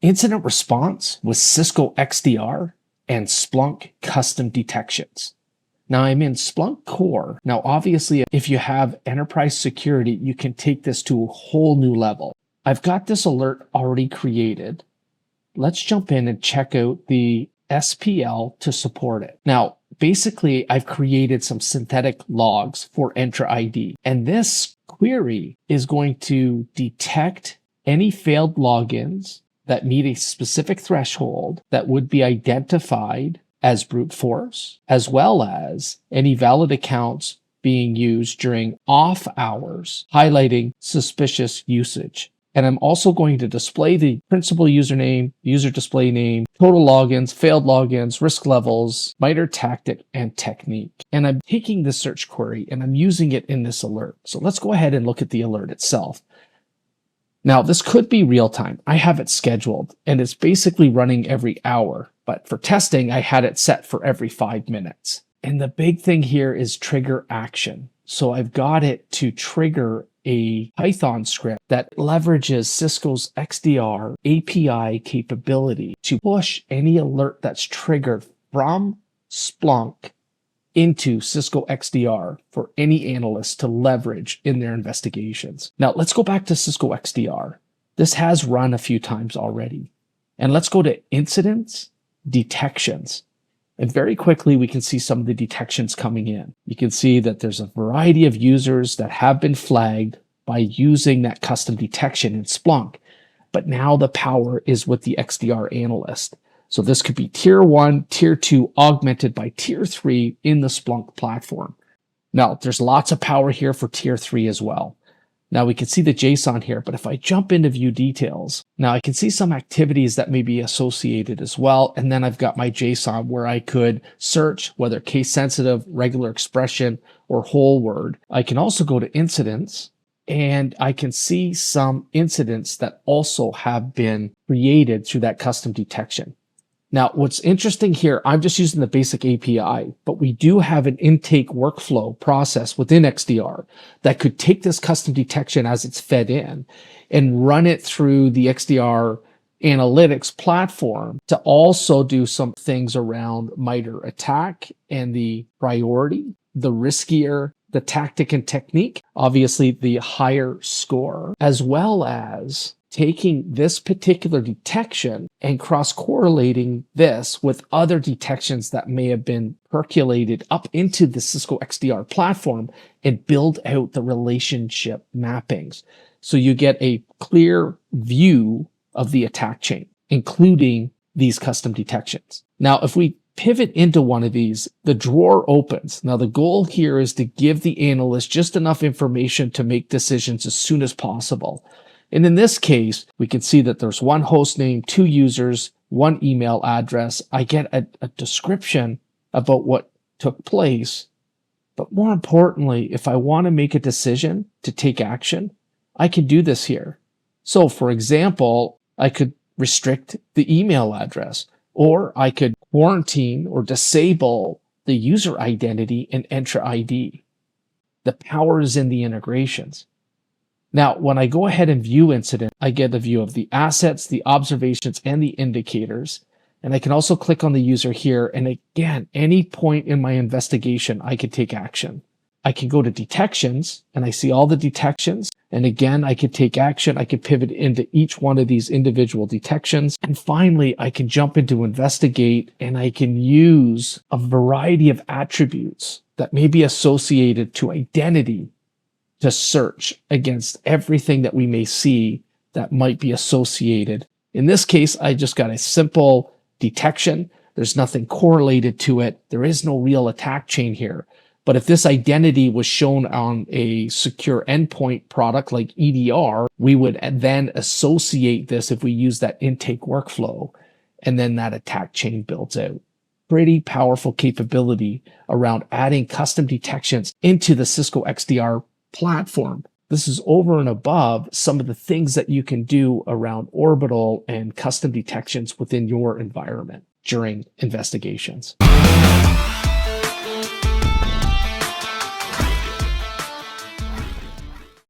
incident response with Cisco XDR and Splunk custom detections. Now I'm in Splunk Core. Now obviously if you have enterprise security, you can take this to a whole new level. I've got this alert already created. Let's jump in and check out the SPL to support it. Now, basically, I've created some synthetic logs for Entra ID, and this query is going to detect any failed logins that meet a specific threshold that would be identified as brute force, as well as any valid accounts being used during off hours, highlighting suspicious usage. And I'm also going to display the principal username, user display name, total logins, failed logins, risk levels, MITRE tactic, and technique. And I'm taking this search query and I'm using it in this alert. So let's go ahead and look at the alert itself. Now, this could be real time. I have it scheduled and it's basically running every hour. But for testing, I had it set for every 5 minutes. And the big thing here is trigger action. So I've got it to trigger a Python script that leverages Cisco's XDR API capability to push any alert that's triggered from Splunk into Cisco XDR for any analyst to leverage in their investigations. Now let's go back to Cisco XDR. This has run a few times already. And let's go to incidents, detections. And very quickly, we can see some of the detections coming in. You can see that there's a variety of users that have been flagged by using that custom detection in Splunk. But now the power is with the XDR analyst. So this could be tier 1, tier 2, augmented by tier 3 in the Splunk platform. Now, there's lots of power here for tier 3 as well. Now we can see the JSON here, but if I jump into view details, now I can see some activities that may be associated as well. And then I've got my JSON where I could search whether case sensitive, regular expression, or whole word. I can also go to incidents and I can see some incidents that also have been created through that custom detection. Now, what's interesting here, I'm just using the basic API, but we do have an intake workflow process within XDR that could take this custom detection as it's fed in and run it through the XDR analytics platform to also do some things around MITRE attack and the priority, the riskier the tactic and technique, obviously the higher score, as well as taking this particular detection and cross-correlating this with other detections that may have been percolated up into the Cisco XDR platform and build out the relationship mappings. So you get a clear view of the attack chain, including these custom detections. Now, if we pivot into one of these, the drawer opens. Now, the goal here is to give the analyst just enough information to make decisions as soon as possible. And in this case, we can see that there's one host name, 2 users, 1 email address. I get a description about what took place. But more importantly, if I want to make a decision to take action, I can do this here. So for example, I could restrict the email address, or I could quarantine or disable the user identity in Entra ID. The power is in the integrations. Now, when I go ahead and view incident, I get a view of the assets, the observations, and the indicators. And I can also click on the user here. And again, any point in my investigation, I could take action. I can go to detections and I see all the detections. And again, I could take action. I could pivot into each one of these individual detections. And finally, I can jump into investigate and I can use a variety of attributes that may be associated to identity to search against everything that we may see that might be associated. In this case, I just got a simple detection. There's nothing correlated to it. There is no real attack chain here. But if this identity was shown on a secure endpoint product like EDR, we would then associate this if we use that intake workflow, and then that attack chain builds out. Pretty powerful capability around adding custom detections into the Cisco XDR platform. This is over and above some of the things that you can do around orbital and custom detections within your environment during investigations.